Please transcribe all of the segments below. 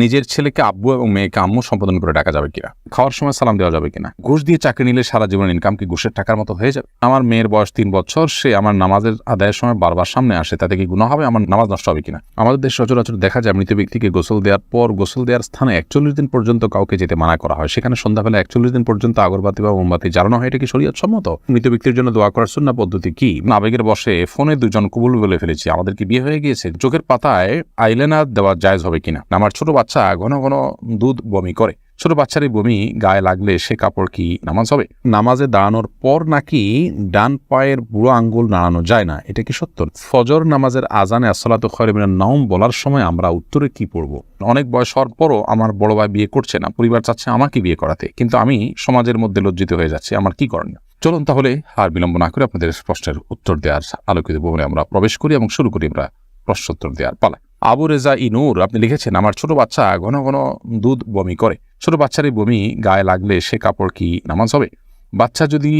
নিজের ছেলেকে আব্বু এবং মেয়েকে আম্মু সম্বোধন করে ডাকা যাবে কিনা, খাওয়ার সময় সালাম দেওয়া যাবে কিনা, ঘুষ দিয়ে চাকরি নিলে সারা জীবনের ইনকাম কি ঘুষের টাকার মতো হয়ে যাবে, আমার মেয়ের বয়স 3 বছর, সে আমার নামাজের আদায়ের সময় বারবার সামনে আসে, তাতে কি গুনাহ হবে, আমার নামাজ নষ্ট হবে কিনা। আমাদের দেশ সচরাচর দেখা যায় মৃত ব্যক্তিকে গোসল দেওয়ার পর গোসল দেওয়ার স্থানে 41 দিন পর্যন্ত কাউকে যেতে মানা করা হয়, সেখানে সন্ধ্যাবেলা 41 দিন পর্যন্ত আগরবাতি বা মোমবাতি জ্বালানো হয়। এটা কি শরীয়ত সম্মত? মৃত ব্যক্তির জন্য দোয়া করার সুন্নাহ পদ্ধতি কি? আবেগের বশে ফোনে দুজন কবুল বলে ফেলেছি, আমাদের কি বিয়ে হয়ে গিয়েছে? চোখের পাতায় আইলাইনার দেওয়া জায়েজ হবে কিনা। আমার ছোট বাচ্চা ঘন ঘন দুধ বমি করে, ছোট বাচ্চার এই বমি গায়ে লাগলে সে কাপড় কি নামাজ হবে? নামাজে দাঁড়ানোর পর নাকি ডান পায়ের বুড়ো আঙ্গুল নাড়ানো যায় না, এটা কি সত্য? ফজর নামাজের আজানে আসসালাতু খায়রুম মিনান নাওম বলার সময় আমরা উত্তরে কি পড়ব? অনেক বয়স হওয়ার পরও আমার বড় ভাই বিয়ে করছে না, পরিবার চাচ্ছে আমাকে বিয়ে করাতে, কিন্তু আমি সমাজের মধ্যে লজ্জিত হয়ে যাচ্ছি, আমার কি করণীয়? চলুন তাহলে আর বিলম্ব না করে আপনাদের প্রশ্নের উত্তর দেওয়ার আলোকিত ভবনে আমরা প্রবেশ করি এবং শুরু করি আমরা প্রশ্নোত্তর দেওয়ার পালা। আবু রেজা ইনুর আপনি লিখেছেন, আমার ছোট বাচ্চা ঘন ঘন দুধ বমি করে, ছোট বাচ্চার এই বমি গায়ে লাগলে সে কাপড় কি নামাজ হবে? বাচ্চা যদি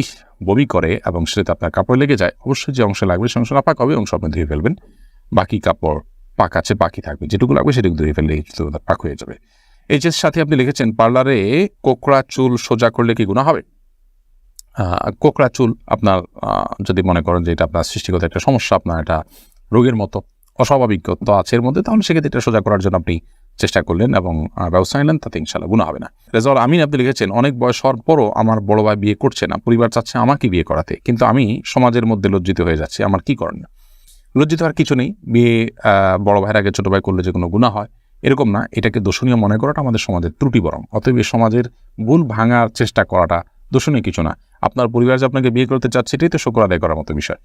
বমি করে এবং সেটা আপনার কাপড় লেগে যায়, অবশ্যই যে অংশে লাগবে সে অংশ নাপাক হবে, অংশ আপনি ধুয়ে ফেলবেন, বাকি কাপড় পাক আছে বাকি থাকবে, যেটুকু লাগবে সেটুকু ধুয়ে ফেললে পাক হয়ে যাবে। এইচএস সাথে আপনি লিখেছেন, পার্লারে কোকড়া চুল সোজা করলে কি গুনাহ হবে? কোকড়া চুল আপনার যদি মনে করেন যে এটা আপনার সৃষ্টিগত একটা সমস্যা, আপনার এটা রোগের মতো অস্বাভাবিকতা আছে এর মধ্যে, তাহলে সেক্ষেত্রে এটা সোজা করার জন্য আপনি চেষ্টা করলেন এবং ব্যবস্থা নিলেন, তাতে ইনশাআল্লাহ গুনাহ হবে না। রেজাউল আমিন আপনি লিখেছেন, অনেক বয়স হওয়ার পরও আমার বড় ভাই বিয়ে করছে না, পরিবার চাচ্ছে আমাকে বিয়ে করাতে, কিন্তু আমি সমাজের মধ্যে লজ্জিত হয়ে যাচ্ছি, আমার কি করণীয়? লজ্জিত হওয়ার কিছু নেই। বিয়ে বড় ভাইয়ের আগে ছোট ভাই করলে যে কোনো গুনাহ হয় এরকম না, এটাকে দোষণীয় মনে করাটা আমাদের সমাজের ত্রুটি বরং। অতএব এই সমাজের ভুল ভাঙার চেষ্টা করাটা দোষণীয় কিছু না। আপনার পরিবার যে আপনাকে বিয়ে করতে চাচ্ছে এটাই তো শুকর আদায় করার মতো বিষয়।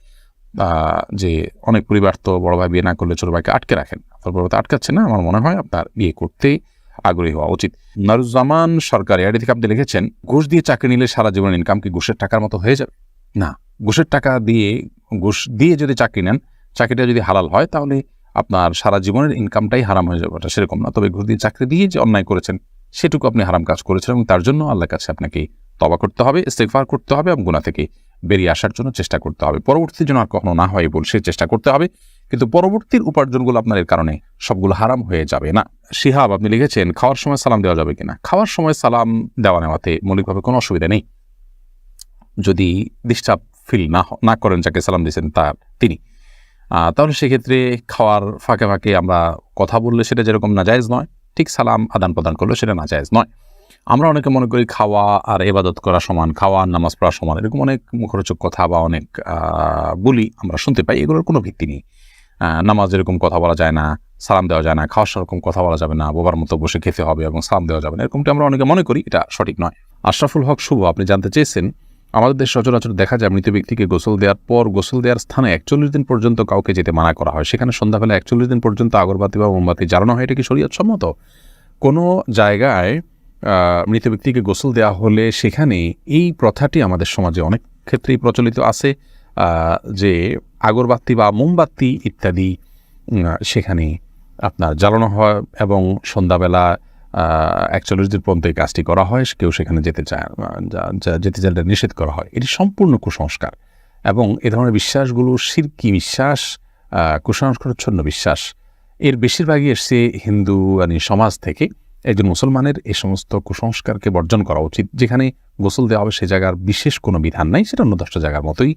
যে অনেক পরিবার তো বড় ভাই বিয়ে না করলে ছোট ভাইকে আটকে রাখেন, আপনার বড় ভাই আটকাচ্ছে না, আমার মনে হয় আপনার বিয়ে করতে আগ্রহী হওয়া উচিত। নারুজ্জামান সরকার এর থেকে আপনি লিখেছেন, ঘুষ দিয়ে চাকরি নিলে সারা জীবনের ইনকাম কি ঘুষের টাকার মতো হয়ে যাবে? না, ঘুষের টাকা দিয়ে ঘুষ দিয়ে যদি চাকরি নেন, চাকরিটা যদি হালাল হয় তাহলে আপনার সারা জীবনের ইনকামটাই হারাম হয়ে যাবে, সেরকম না। তবে ঘুষ দিয়ে চাকরি দিয়ে যে অন্যায় করেছেন সেটুকু আপনি হারাম কাজ করেছেন এবং তার জন্য আল্লাহর কাছে আপনাকে তওবা করতে হবে, ইস্তিগফার করতে হবে এবং গুনাহ থেকে বেরিয়ে আসার জন্য চেষ্টা করতে হবে। পরবর্তীতে যেন আর কখনো না হয় বলে সে চেষ্টা করতে হবে, কিন্তু পরবর্তীর উপার্জনগুলো আপনার এর কারণে সবগুলো হারাম হয়ে যাবে না। শিহাব আপনি লিখেছেন, খাওয়ার সময় সালাম দেওয়া যাবে কিনা। খাওয়ার সময় সালাম দেওয়া নেওয়াতে মৌলিকভাবে কোনো অসুবিধা নেই, যদি ডিস্টার্ব ফিল না করেন যাকে সালাম দিয়েছেন তিনি, তাহলে সেক্ষেত্রে খাওয়ার ফাঁকে ফাঁকে আমরা কথা বললে সেটা যেরকম নাজায়েজ নয়, ঠিক সালাম আদান প্রদান করলে সেটা নাজায়েজ নয়। আমরা অনেকে মনে করি খাওয়া আর ইবাদত করা সমান, খাওয়া আর নামাজ পড়া সমান, এরকম অনেক মুখরোচক কথা বা অনেক বলি আমরা শুনতে পাই, এগুলোর কোনো ভিত্তি নেই। নামাজ এরকম কথা বলা যায় না, সালাম দেওয়া যায় না, খাওয়ার সেরকম কথা বলা যাবে না, বোবার মতো বসে খেতে হবে এবং সালাম দেওয়া যাবে না, এরকমটা আমরা অনেকে মনে করি, এটা সঠিক নয়। আশরাফুল হক শুভ আপনি জানতে চেয়েছেন, আমাদের দেশ সচরাচর দেখা যায় মৃত ব্যক্তিকে গোসল দেওয়ার পর গোসল দেওয়ার স্থানে 41 দিন পর্যন্ত কাউকে যেতে মানা করা হয়, সেখানে সন্ধ্যাবেলা 41 দিন পর্যন্ত আগরবাতি বা মোমবাতি জ্বালানো হয়, এটা কি শরীয়ত সম্মত? কোনো জায়গায় মৃত ব্যক্তিকে গোসল দেওয়া হলে সেখানে এই প্রথাটি আমাদের সমাজে অনেক ক্ষেত্রেই প্রচলিত আছে, যে আগরবাতি বা মোমবাতি ইত্যাদি সেখানে আপনার জ্বালানো হয় এবং সন্ধ্যাবেলা 41 দিন পর্যন্ত এই কাজটি করা হয়, কেউ সেখানে যেতে চাইলে নিষেধ করা হয়। এটি সম্পূর্ণ কুসংস্কার এবং এ ধরনের বিশ্বাসগুলো শিরকি বিশ্বাস, কুসংস্কারচ্ছন্ন বিশ্বাস। এর বেশিরভাগই এসছে হিন্দু সমাজ থেকে। একজন মুসলমানের এই সমস্ত কুসংস্কারকে বর্জন করা উচিত। যেখানে গোসল দেওয়া হবে সে জায়গার বিশেষ কোনো বিধান নাই, সেটা অন্য 10টা জায়গার মতোই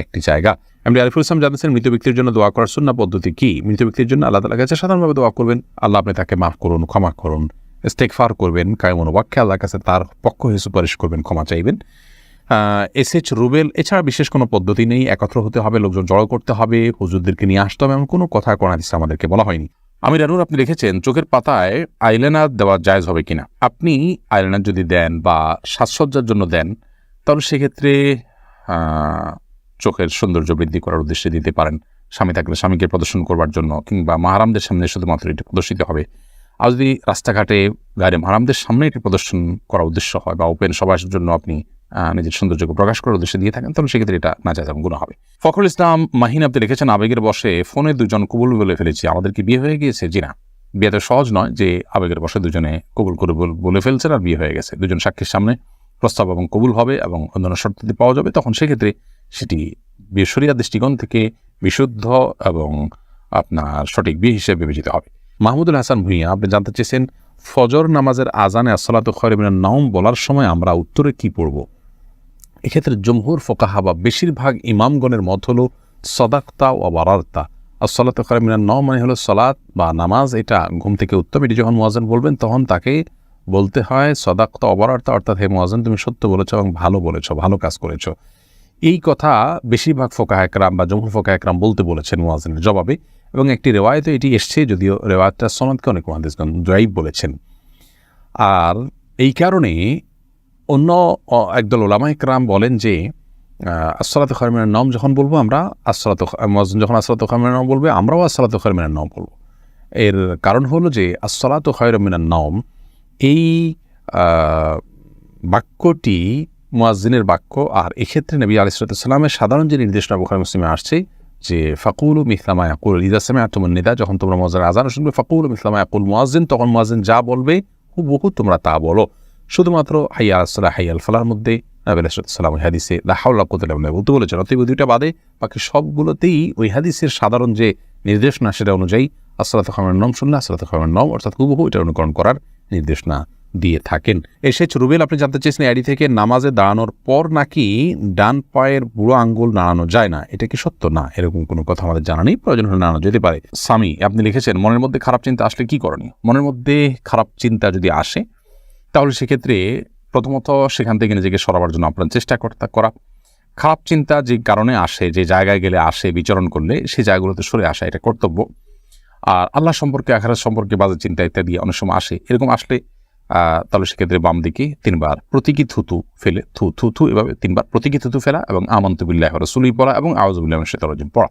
একটি জায়গা। এমনি আরিফুল ইসলাম জানতেছেন, মৃত ব্যক্তির জন্য দোয়া করার সুন্নাহ পদ্ধতি কি? মৃত ব্যক্তির জন্য আল্লাহ তাআলার কাছে সাধারণভাবে দোয়া করবেন, আল্লাহ আপনি তাকে মাফ করুন, ক্ষমা করুন, ইস্তেগফার করবেন, কায়মন ওয়াক্যে আল্লাহর কাছে তার পক্ষ হয়ে সুপারিশ করবেন, ক্ষমা চাইবেন। এসএচ রুবেল, এছাড়া বিশেষ কোনো পদ্ধতি নেই, একত্র হতে হবে, লোকজন জড়ো করতে হবে, হুজুরদেরকে নিয়ে আসতে হবে, এমন কোনো কথা কোরআন হাদিসে আমাদেরকে বলা হয়নি। আমির আনুর আপনি লিখেছেন, চোখের পাতায় আইলাইনার দেওয়া জায়েজ হবে কিনা। আপনি আইলাইনার যদি দেন বা সাজসজ্জার জন্য দেন তাহলে সেক্ষেত্রে চোখের সৌন্দর্য বৃদ্ধি করার উদ্দেশ্যে দিতে পারেন, স্বামী থাকলে স্বামীকে প্রদর্শন করবার জন্য, কিংবা মাহারামদের সামনে শুধুমাত্র এটি প্রদর্শিত হবে। আর যদি রাস্তাঘাটে গায়ে মাহারামদের সামনে এটি প্রদর্শন করার উদ্দেশ্য হয় বা ওপেন সবার জন্য আপনি নিজের সৌন্দর্যকে প্রকাশ করার উদ্দেশ্যে দিয়ে থাকেন, তাহলে সেক্ষেত্রে এটা নাজায়েজ এবং গুনাহ হবে। ফখরুল ইসলাম মাহিন আপনি লিখেছেন, আবেগের বশে ফোনে দুজন কবুল বলে ফেলেছি, আমাদের কি বিয়ে হয়ে গিয়েছে? জি না, বিয়ে তো সহজ নয় যে আবেগের বশে দুজনে কবুল করে বলে ফেলছেন আর বিয়ে হয়ে গেছে। দুজন সাক্ষীর সামনে প্রস্তাব এবং কবুল হবে এবং অন্যান্য শর্তাদি পাওয়া যাবে, তখন সেক্ষেত্রে সেটি বিয়ে শরিয়ার দৃষ্টিকোণ থেকে বিশুদ্ধ এবং আপনার সঠিক বিয়ে হিসেবে বিবেচিত হবে। মাহমুদুল হাসান ভুঁইয়া আপনি জানতে চেয়েছেন, ফজর নামাজের আজানে আসসালাতু খায়রুম মিনান নাওম বলার সময় আমরা উত্তরে কি পড়ব? এক্ষেত্রে জমহুর ফোকাহা বা বেশিরভাগ ইমামগণের মত হলো সদাকতা ও বারারতা। আসসালাতু খায়রুম মিনান নাওম মানে হলো সলাত বা নামাজ, এটা ঘুম থেকে উত্তম। এটি যখন মুয়াজ্জিন বলবেন তখন তাকে বলতে হয় সদাকতা ও বারারতা, অর্থাৎ হে মুয়াজ্জিন তুমি সত্য বলেছ এবং ভালো বলেছ, ভালো কাজ করেছ। এই কথা বেশিরভাগ ফোকাহা একরাম বা জমহুর ফোকাহা একরাম বলতে বলেছেন মুয়াজ্জিনের জবাবে, এবং একটি রেওয়ায়েতে এটি এসছে, যদিও রেওয়ায়েতটা সনদকে অনেক মুহাদ্দিসগণ যায়ীফ বলেছেন। আর এই কারণে অন্য একদল উলামা ইকরাম বলেন যে আসসালাতু খায়রুম মিনান নাওম যখন বলবো আমরা, মুয়াজ্জিন যখন আসসালাতু খায়রুম মিনান নাওম বলবে আমরাও আসসালাতু খায়রুম মিনান নাওম বলবো। এর কারণ হলো যে আসসালাতু খায়রুম মিনান নাওম এই বাক্যটি মুয়াজ্জিনের বাক্য, আর এক্ষেত্রে নবী আলাইহিস সালামের সাধারণ যে নির্দেশনা বুখারী মুসলিমে আসছে যে ফাকুলু মিসলা মা ইয়াকুল ইযা সামি'তুমুন নিদা, যখন তোমরা মুয়াজ্জিনের আযান শুনবে ফাকুলু মিসলা মা ইয়াকুল মুয়াজ্জিন, তখন মুয়াজ্জিন যা বলবে হুবহু তোমরা তা বলো। শুধুমাত্র হাইয়া আলাস সালাহ হাইয়া আল ফালাহর মধ্যে নবী আলাইহিস সালাম ওই হাদিসে লা হাওলা ওয়ালা কুওয়াতা ইল্লা বিল্লাহ বলতে বলেছেন। অতএব দুইটা বাদে বাকি সবগুলোতেই ওই হাদিসের সাধারণ যে নির্দেশনা সেটা অনুযায়ী আসসালাতু খায়রুম মিনান নাওম শুনলে আসসালাতু খায়রুম মিনান নাওম অর্থাৎ হুবহু এটা অনুকরণ করার নির্দেশনা দিয়ে থাকেন। এসেছে রুবেল, আপনি জানতে চেয়েছেন আইডি থেকে নামাজে দাঁড়ানোর পর নাকি ডান পায়ের বুড়ো আঙ্গুল নাড়ানো যায় না, এটা কি সত্য? না, এরকম কোনো কথা আমাদের জানা নেই, প্রয়োজন হলে নাড়ানো যেতে পারে। সামি আপনি লিখেছেন মনের মধ্যে খারাপ চিন্তা আসলে কি করণীয়? মনের মধ্যে খারাপ চিন্তা যদি আসে তাহলে সেক্ষেত্রে প্রথমত সেখান থেকে নিজেকে সরাবার জন্য আপনার চেষ্টা করা। খারাপ চিন্তা যে কারণে আসে, যে জায়গায় গেলে আসে, বিচরণ করলে সেই জায়গাগুলোতে সরে আসা এটা কর্তব্য। আর আল্লাহ সম্পর্কে, আখিরাত সম্পর্কে বাজে চিন্তা ইত্যাদি অনেক সময় আসে, এরকম আসলে তাহলে সেক্ষেত্রে বাম দিকে 3 বার প্রতীকী থুতু ফেলে থু থু থু এভাবে 3 বার প্রতীকী থুতু ফেলা এবং আমানতু বিল্লাহি ওয়া রাসূলিহি পড়া এবং আউযু বিল্লাহি মিনাশ শাইতানির রাজিম পড়া,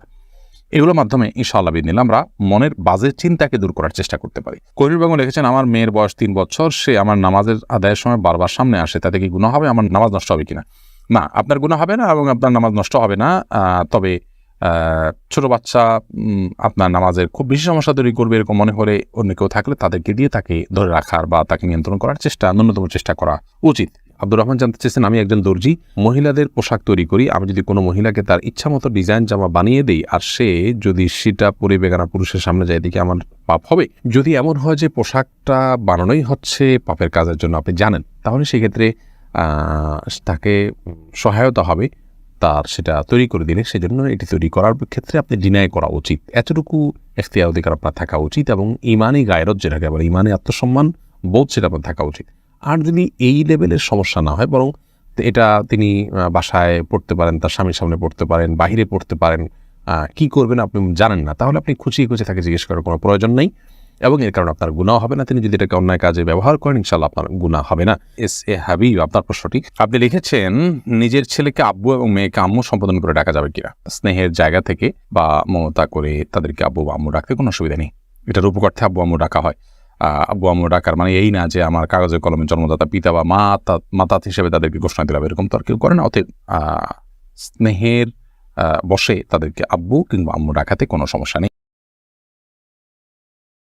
এগুলোর মাধ্যমে ইনশাআল্লাহ বিদিনিল্লাহ আমরা মনের বাজে চিন্তাকে দূর করার চেষ্টা করতে পারি। করির বেগম লিখেছেন আমার মেয়ের বয়স 3 বছর, সে আমার নামাজের আদায়ের সময় বারবার সামনে আসে, তাতে কি গুনাহ হবে? আমার নামাজ নষ্ট হবে কিনা? না, আপনার গুনাহ হবে না এবং আপনার নামাজ নষ্ট হবে না। তবে ছোট বাচ্চা আপনার নামাজের খুব বেশি সমস্যা তৈরি করবে এরকম মনে হলে অন্য কেউ থাকলে তাদেরকে দিয়ে তাকে ধরে রাখার বা তাকে নিয়ন্ত্রণ করার ন্যূনতম চেষ্টা করা উচিত। আব্দুর রহমান জানতে চেয়েছেন আমি একজন দর্জি, মহিলাদের পোশাক তৈরি করি, আমি যদি কোনো মহিলাকে তার ইচ্ছা মতো ডিজাইন জামা বানিয়ে দিই আর সে যদি সেটা পরে বেগানা পুরুষের সামনে যায়, দিকে আমার পাপ হবে? যদি এমন হয় যে পোশাকটা বানানোই হচ্ছে পাপের কাজের জন্য আপনি জানেন, তাহলে সেক্ষেত্রে তাকে সহায়তা হবে তার সেটা তৈরি করে দিলে। সেজন্য এটি তৈরি করার ক্ষেত্রে আপনি ডিনাই করা উচিত, এতটুকু এখতিয়ার অধিকার আপনার থাকা উচিত এবং ইমানি গায়রত যেটাকে বলে ইমানি আত্মসম্মান বোধ সেটা আপনার থাকা উচিত। আর যদি এই লেভেলের সমস্যা না হয়, বরং এটা তিনি বাসায় পড়তে পারেন, তার স্বামীর সামনে পড়তে পারেন, বাহিরে পড়তে পারেন, কি করবেন আপনি জানেন না, তাহলে আপনি খুঁচিয়ে তাকে জিজ্ঞেস করার কোনো প্রয়োজন নেই এবং এর কারণে আপনার গুনাহ হবে না। তিনি যদি এটাকে অন্যায় কাজে ব্যবহার করেন ইনশাআল্লাহ আপনার গুনাহ হবে না। এস এ হাবিব আপনার প্রশ্নটি আপনি লিখেছেন নিজের ছেলেকে আব্বু এবং মেয়েকে আম্মু সম্বোধন করে ডাকা যাবে কিনা? স্নেহের জায়গা থেকে বা মমতা করে তাদেরকে আব্বু বা আম্মু ডাকতে কোনো অসুবিধা নেই। এটার উপকার্থে আব্বু আম্মু ডাকা হয়। আব্বু আম্মু ডাকার মানে এই না যে আমার কাগজে কলমে জন্মদাতা পিতা বা মাতা হিসেবে তাদেরকে ঘোষণা দিলাম, এরকম তো আর কেউ করে না। অতএব স্নেহের বসে তাদেরকে আব্বু কিংবা আম্মু ডাকাতে কোনো সমস্যা নেই।